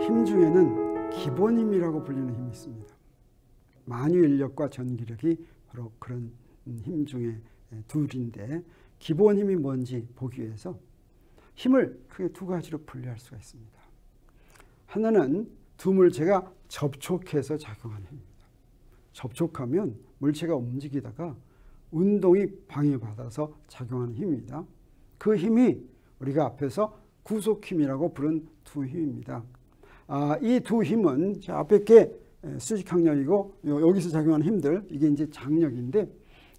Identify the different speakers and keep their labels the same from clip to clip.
Speaker 1: 힘 중에는 기본 힘이라고 불리는 힘이 있습니다. 만유인력과 전기력이 바로 그런 힘 중에 둘인데, 기본 힘이 뭔지 보기 위해서 힘을 크게 두 가지로 분류할 수가 있습니다. 하나는 두 물체가 접촉해서 작용하는 힘입니다. 접촉하면 물체가 움직이다가 운동이 방해받아서 작용하는 힘입니다. 그 힘이 우리가 앞에서 구속힘이라고 부른 두 힘입니다. 이 두 힘은 앞에 게 수직항력이고 여기서 작용하는 힘들, 이게 이제 장력인데,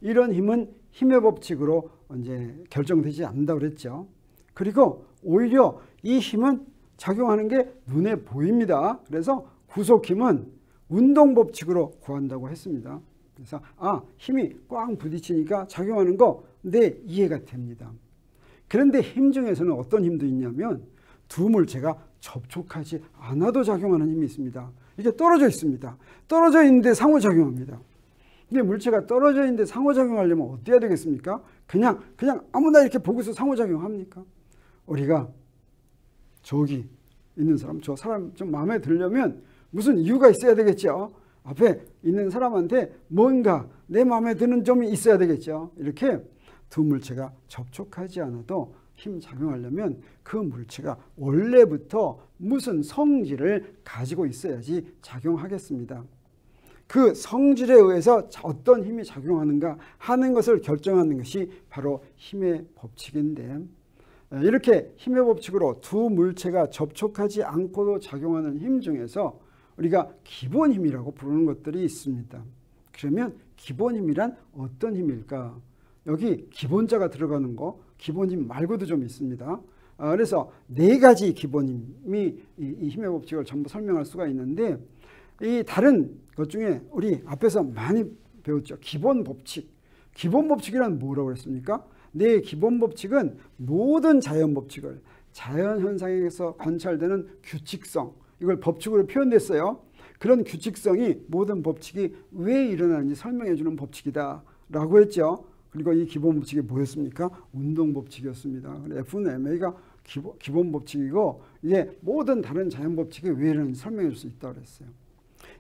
Speaker 1: 이런 힘은 힘의 법칙으로 이제 결정되지 않는다고 그랬죠. 그리고 오히려 이 힘은 작용하는 게 눈에 보입니다. 그래서 구속힘은 운동 법칙으로 구한다고 했습니다. 그래서 힘이 꽉 부딪히니까 작용하는 거, 네, 이해가 됩니다. 그런데 힘 중에서는 어떤 힘도 있냐면 두 물체가 접촉하지 않아도 작용하는 힘이 있습니다. 이게 떨어져 있습니다. 떨어져 있는데 상호작용합니다. 근데 물체가 떨어져 있는데 상호작용하려면 어떻게 해야 되겠습니까? 그냥 아무나 이렇게 보고서 상호작용합니까? 우리가 저기 있는 사람, 저 사람 좀 마음에 들려면 무슨 이유가 있어야 되겠죠. 앞에 있는 사람한테 뭔가 내 마음에 드는 점이 있어야 되겠죠. 이렇게 두 물체가 접촉하지 않아도 힘 작용하려면 그 물체가 원래부터 무슨 성질을 가지고 있어야지 작용하겠습니다. 그 성질에 의해서 어떤 힘이 작용하는가 하는 것을 결정하는 것이 바로 힘의 법칙인데, 이렇게 힘의 법칙으로 두 물체가 접촉하지 않고도 작용하는 힘 중에서 우리가 기본 힘이라고 부르는 것들이 있습니다. 그러면 기본 힘이란 어떤 힘일까? 여기 기본자가 들어가는 거, 기본 힘 말고도 좀 있습니다. 그래서 네 가지 기본 힘이 이 힘의 법칙을 전부 설명할 수가 있는데, 이 다른 것 중에 우리 앞에서 많이 배웠죠. 기본 법칙. 기본 법칙이란 뭐라고 했습니까? 네, 기본 법칙은 모든 자연 법칙을, 자연 현상에서 관찰되는 규칙성, 이걸 법칙으로 표현됐어요. 그런 규칙성이 모든 법칙이 왜 일어나는지 설명해 주는 법칙이다 라고 했죠. 그리고 이 기본 법칙이 뭐였습니까? 운동 법칙이었습니다. F는 ma가 기본 법칙이고, 이게 모든 다른 자연 법칙이 왜 이러는지 설명해 줄 수 있다고 그랬어요.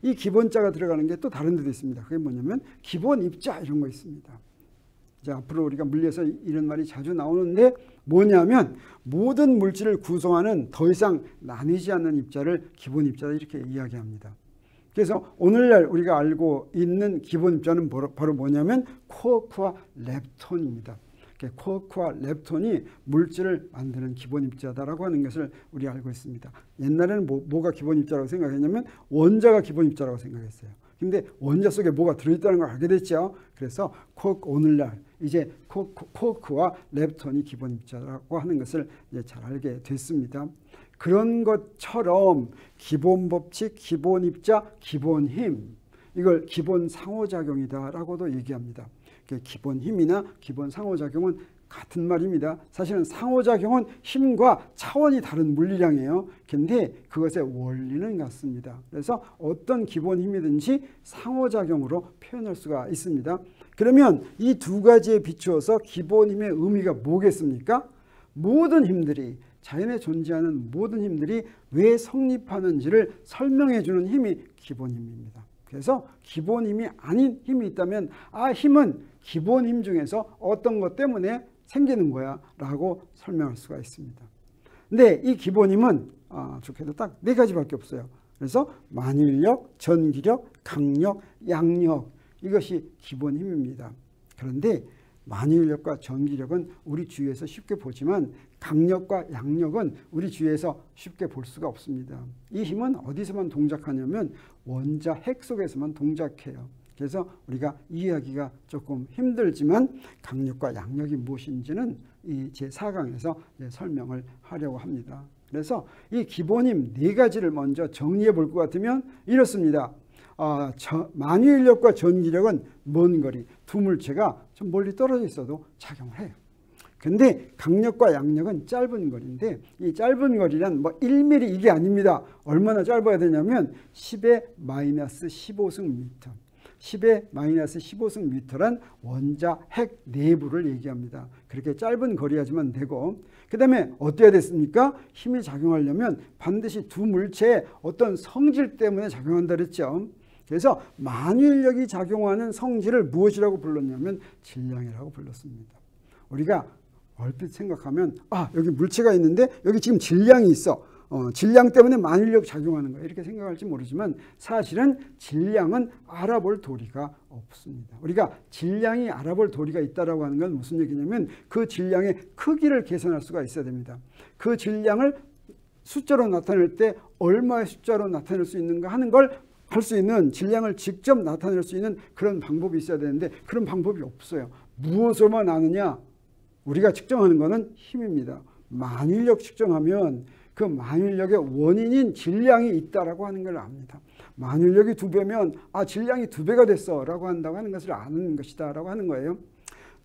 Speaker 1: 이 기본자가 들어가는 게 또 다른 데도 있습니다. 그게 뭐냐면 기본 입자, 이런 거 있습니다. 자, 앞으로 우리가 물리에서 이런 말이 자주 나오는데, 뭐냐면 모든 물질을 구성하는 더 이상 나뉘지 않는 입자를 기본 입자다, 이렇게 이야기합니다. 그래서 오늘날 우리가 알고 있는 기본 입자는 바로 뭐냐면 쿼크와 렙톤입니다. 쿼크와 렙톤이 물질을 만드는 기본 입자다라고 하는 것을 우리 알고 있습니다. 옛날에는 뭐가 기본 입자라고 생각했냐면 원자가 기본 입자라고 생각했어요. 근데 원자 속에 뭐가 들어있다는 걸 알게 됐죠. 그래서 오늘날 이제 쿼크와 렙톤이 기본 입자라고 하는 것을 이제 잘 알게 됐습니다. 그런 것처럼 기본 법칙, 기본 입자, 기본 힘, 이걸 기본 상호작용이다라고도 얘기합니다. 기본 힘이나 기본 상호작용은 같은 말입니다. 사실은 상호작용은 힘과 차원이 다른 물리량이에요. 근데 그것의 원리는 같습니다. 그래서 어떤 기본 힘이든지 상호작용으로 표현할 수가 있습니다. 그러면 이 두 가지에 비추어서 기본 힘의 의미가 뭐겠습니까? 모든 힘들이, 자연에 존재하는 모든 힘들이 왜 성립하는지를 설명해 주는 힘이 기본 힘입니다. 그래서 기본 힘이 아닌 힘이 있다면 힘은 기본 힘 중에서 어떤 것 때문에 생기는 거야 라고 설명할 수가 있습니다. 근데 이 기본 힘은 좋게도 딱 네 가지밖에 없어요. 그래서 만유인력, 전기력, 강력, 양력, 이것이 기본 힘입니다. 그런데 만유인력과 전기력은 우리 주위에서 쉽게 보지만 강력과 양력은 우리 주위에서 쉽게 볼 수가 없습니다. 이 힘은 어디서만 동작하냐면 원자 핵 속에서만 동작해요. 그래서 우리가 이해하기가 조금 힘들지만 강력과 양력이 무엇인지는 이 제4강에서 설명을 하려고 합니다. 그래서 이 기본 힘 네 가지를 먼저 정리해 볼 것 같으면 이렇습니다. 만유인력과 전기력은 먼 거리, 두 물체가 좀 멀리 떨어져 있어도 작용을 해요. 근데 강력과 양력은 짧은 거리인데, 이 짧은 거리란 1mm 이게 아닙니다. 얼마나 짧아야 되냐면 10의 마이너스 15승 미터. 10의 마이너스 15승미터란 원자 핵 내부를 얘기합니다. 그렇게 짧은 거리야지만 되고, 그 다음에 어때야 됐습니까? 힘이 작용하려면 반드시 두 물체의 어떤 성질 때문에 작용한다 그랬죠. 그래서 만유인력이 작용하는 성질을 무엇이라고 불렀냐면 질량이라고 불렀습니다. 우리가 얼핏 생각하면 여기 물체가 있는데 여기 지금 질량이 있어. 질량 때문에 만유인력 작용하는 거야. 이렇게 생각할지 모르지만 사실은 질량은 알아볼 도리가 없습니다. 우리가 질량이 알아볼 도리가 있다라고 하는 건 무슨 얘기냐면 그 질량의 크기를 계산할 수가 있어야 됩니다. 그 질량을 숫자로 나타낼 때 얼마의 숫자로 나타낼 수 있는가 하는 걸 할 수 있는, 질량을 직접 나타낼 수 있는 그런 방법이 있어야 되는데 그런 방법이 없어요. 무엇으로만 아느냐? 우리가 측정하는 것은 힘입니다. 만유인력 측정하면 그 만유인력의 원인인 질량이 있다라고 하는 걸 압니다. 만유인력이 2배면 질량이 2배가 됐어 라고 한다고 하는 것을 아는 것이다 라고 하는 거예요.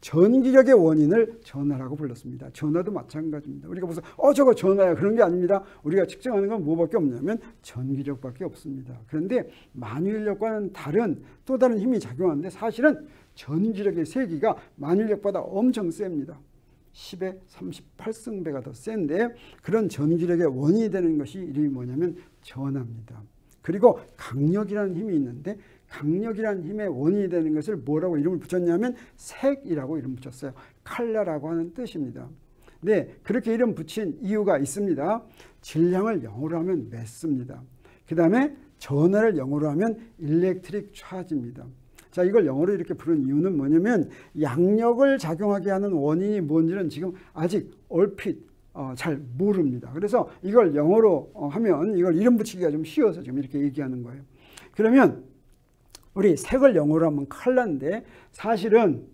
Speaker 1: 전기력의 원인을 전하라고 불렀습니다. 전하도 마찬가지입니다. 우리가 무슨 저거 전하야 그런 게 아닙니다. 우리가 측정하는 건 뭐밖에 없냐면 전기력밖에 없습니다. 그런데 만유인력과는 다른 또 다른 힘이 작용하는데 사실은 전기력의 세기가 만유인력보다 엄청 셉니다. 10의 38승배가 더 센데 그런 전기력의 원인이 되는 것이 이름이 뭐냐면 전하입니다. 그리고 강력이라는 힘이 있는데 강력이라는 힘의 원인이 되는 것을 뭐라고 이름을 붙였냐면 색이라고 이름 붙였어요. 칼라라고 하는 뜻입니다. 네, 그렇게 이름 붙인 이유가 있습니다. 질량을 영어로 하면 매스입니다. 그 다음에 전하를 영어로 하면 일렉트릭 차지입니다. 자, 이걸 영어로 이렇게 부른 이유는 뭐냐면 양력을 작용하게 하는 원인이 뭔지는 지금 아직 얼핏 잘 모릅니다. 그래서 이걸 영어로 하면 이걸 이름 붙이기가 좀 쉬워서 지금 이렇게 얘기하는 거예요. 그러면 우리 색을 영어로 하면 컬러인데 사실은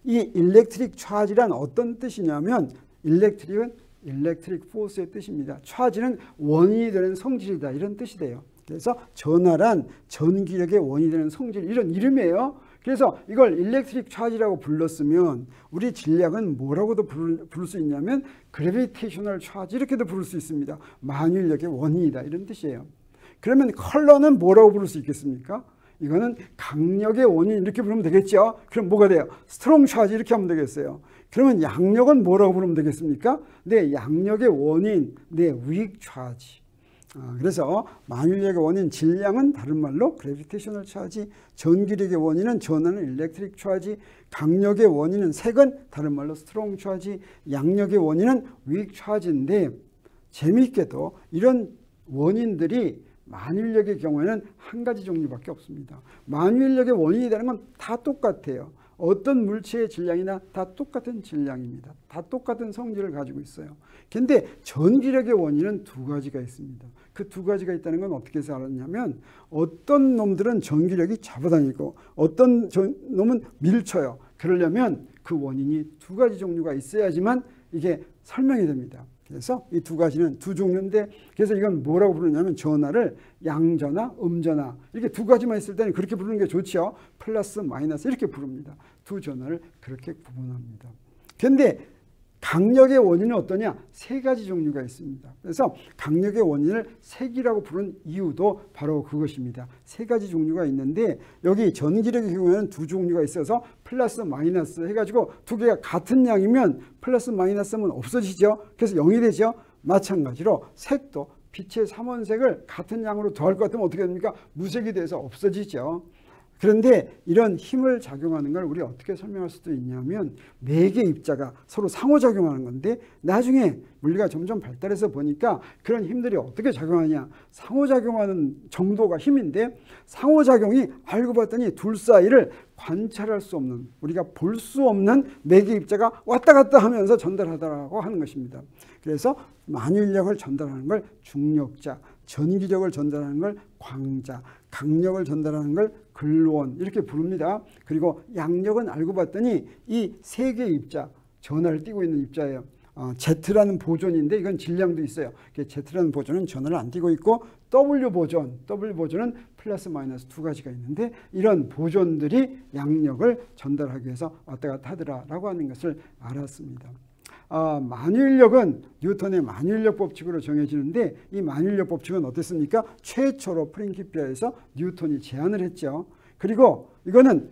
Speaker 1: 이 일렉트릭 차지란 어떤 뜻이냐면 일렉트릭은 일렉트릭 포스의 뜻입니다. 차지는 원인이 되는 성질이다 이런 뜻이 돼요. 그래서 전하란 전기력의 원인이 되는 성질 이런 이름이에요. 그래서 이걸 일렉트릭 차지라고 불렀으면 우리 질량은 뭐라고도 부를 수 있냐면 그래비테이셔널 차지 이렇게도 부를 수 있습니다. 만유인력의 원인이다 이런 뜻이에요. 그러면 컬러는 뭐라고 부를 수 있겠습니까? 이거는 강력의 원인 이렇게 부르면 되겠죠. 그럼 뭐가 돼요? 스트롱 차지 이렇게 하면 되겠어요. 그러면 양력은 뭐라고 부르면 되겠습니까? 네, 양력의 원인, 네, weak 차지. 그래서 만유인력의 원인 질량은 다른 말로 그래비테이셔널 차지, 전기력의 원인은 전하는 일렉트릭 차지, 강력의 원인은 색은 다른 말로 스트롱 차지, 양력의 원인은 weak 차지인데 재미있게도 이런 원인들이 만유인력의 경우에는 한 가지 종류밖에 없습니다. 만유인력의 원인이 되는 건 다 똑같아요. 어떤 물체의 질량이나 다 똑같은 질량입니다. 다 똑같은 성질을 가지고 있어요. 그런데 전기력의 원인은 두 가지가 있습니다. 그 두 가지가 있다는 건 어떻게 해서 알았냐면 어떤 놈들은 전기력이 잡아다니고 어떤 놈은 밀쳐요. 그러려면 그 원인이 두 가지 종류가 있어야지만 이게 설명이 됩니다. 그래서 이 두 가지는 두 종류인데 그래서 이건 뭐라고 부르냐면 전하를 양전하, 음전하 이렇게 두 가지만 있을 때는 그렇게 부르는 게 좋죠. 플러스, 마이너스 이렇게 부릅니다. 두 전하를 그렇게 구분합니다. 그런데 강력의 원인은 어떠냐? 세 가지 종류가 있습니다. 그래서 강력의 원인을 색이라고 부른 이유도 바로 그것입니다. 세 가지 종류가 있는데 여기 전기력의 경우에는 두 종류가 있어서 플러스 마이너스 해가지고 두 개가 같은 양이면 플러스 마이너스면 없어지죠. 그래서 0이 되죠. 마찬가지로 색도 빛의 삼원색을 같은 양으로 더할 것 같으면 어떻게 됩니까? 무색이 돼서 없어지죠. 그런데 이런 힘을 작용하는 걸 우리 어떻게 설명할 수도 있냐면 네 개의 입자가 서로 상호작용하는 건데 나중에 물리가 점점 발달해서 보니까 그런 힘들이 어떻게 작용하냐. 상호작용하는 정도가 힘인데 상호작용이 알고 봤더니 둘 사이를 관찰할 수 없는 우리가 볼 수 없는 네 개의 입자가 왔다 갔다 하면서 전달하더라고 하는 것입니다. 그래서 만유인력을 전달하는 걸 중력자, 전기력을 전달하는 걸 광자, 강력을 전달하는 걸 글원 이렇게 부릅니다. 그리고 양력은 알고 봤더니 이 세 개의 입자, 전하를 띠고 있는 입자예요. Z라는 보존인데 이건 질량도 있어요. Z라는 보존은 전하를 안 띠고 있고 W 보존은 플러스 마이너스 두 가지가 있는데 이런 보존들이 양력을 전달하기 위해서 왔다 갔다 하더라라고 하는 것을 알았습니다. 만유인력은 뉴턴의 만유인력 법칙으로 정해지는데 이 만유인력 법칙은 어땠습니까? 최초로 프린키피아에서 뉴턴이 제안을 했죠. 그리고 이거는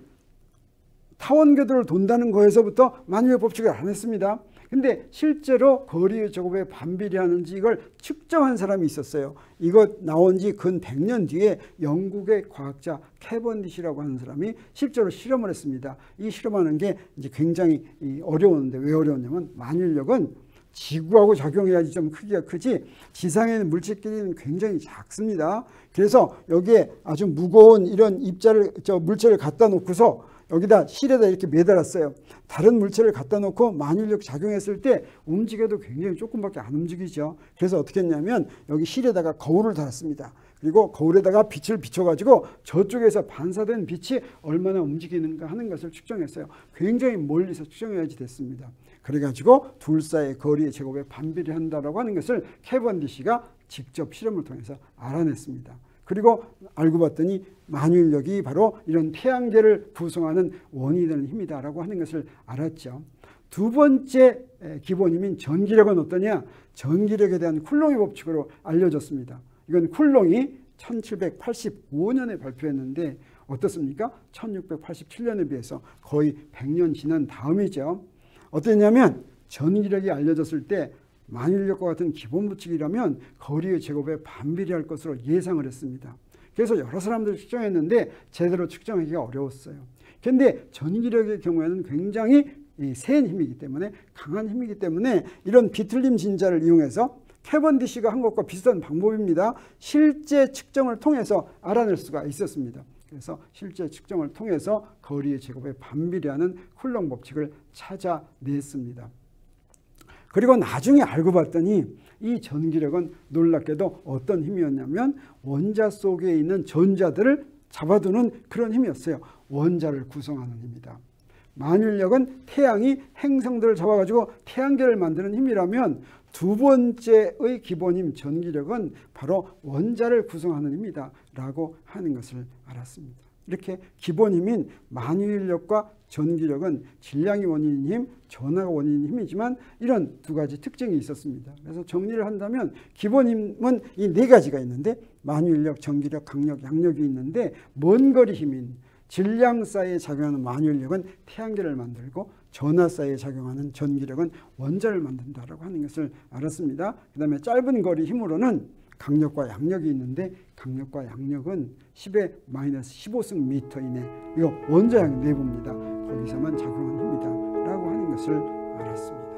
Speaker 1: 타원궤도를 돈다는 거에서부터 만유인력 법칙을 안 했습니다. 근데 실제로 거리의 제곱에 반비례하는지 이걸 측정한 사람이 있었어요. 이거 나온 지 근 100년 뒤에 영국의 과학자 캐번디시라고 하는 사람이 실제로 실험을 했습니다. 이 실험하는 게 이제 굉장히 어려웠는데 왜 어려웠냐면 만유인력은 지구하고 작용해야지 좀 크기가 크지 지상에 있는 물체끼리는 굉장히 작습니다. 그래서 여기에 아주 무거운 이런 물체를 갖다 놓고서 여기다 실에다 이렇게 매달았어요. 다른 물체를 갖다 놓고 만유인력 작용했을 때 움직여도 굉장히 조금밖에 안 움직이죠. 그래서 어떻게 했냐면 여기 실에다가 거울을 달았습니다. 그리고 거울에다가 빛을 비춰가지고 저쪽에서 반사된 빛이 얼마나 움직이는가 하는 것을 측정했어요. 굉장히 멀리서 측정해야지 됐습니다. 그래가지고 둘 사이의 거리의 제곱에 반비례한다라고 하는 것을 캐번디시가 직접 실험을 통해서 알아냈습니다. 그리고 알고 봤더니 만유인력이 바로 이런 태양계를 구성하는 원인이 되는 힘이다라고 하는 것을 알았죠. 두 번째 기본 힘인 전기력은 어떠냐? 전기력에 대한 쿨롱의 법칙으로 알려졌습니다. 이건 쿨롱이 1785년에 발표했는데 어떻습니까? 1687년에 비해서 거의 100년 지난 다음이죠. 어땠냐면 전기력이 알려졌을 때 만유인력과 같은 기본 법칙이라면 거리의 제곱에 반비례할 것으로 예상을 했습니다. 그래서 여러 사람들이 측정했는데 제대로 측정하기가 어려웠어요. 그런데 전기력의 경우에는 굉장히 센 힘이기 때문에 강한 힘이기 때문에 이런 비틀림 진자를 이용해서 캐번디시가 한 것과 비슷한 방법입니다. 실제 측정을 통해서 알아낼 수가 있었습니다. 그래서 실제 측정을 통해서 거리의 제곱에 반비례하는 쿨롱 법칙을 찾아냈습니다. 그리고 나중에 알고 봤더니 이 전기력은 놀랍게도 어떤 힘이었냐면 원자 속에 있는 전자들을 잡아두는 그런 힘이었어요. 원자를 구성하는 힘이다. 만유인력은 태양이 행성들을 잡아가지고 태양계를 만드는 힘이라면 두 번째의 기본힘 전기력은 바로 원자를 구성하는 힘이다 라고 하는 것을 알았습니다. 이렇게 기본힘인 만유인력과 전기력은 질량이 원인인 힘, 전하가 원인인 힘이지만 이런 두 가지 특징이 있었습니다. 그래서 정리를 한다면 기본힘은 이 네 가지가 있는데 만유인력, 전기력, 강력, 양력이 있는데 먼 거리 힘인 질량 사이에 작용하는 만유인력은 태양계를 만들고 전하 사이에 작용하는 전기력은 원자를 만든다라고 하는 것을 알았습니다. 그 다음에 짧은 거리 힘으로는 강력과 양력이 있는데 강력과 양력은 10의 마이너스 15승 미터 이내 이거 원자량 내부입니다. 거기서만 작용하는 힘이다 라고 하는 것을 알았습니다.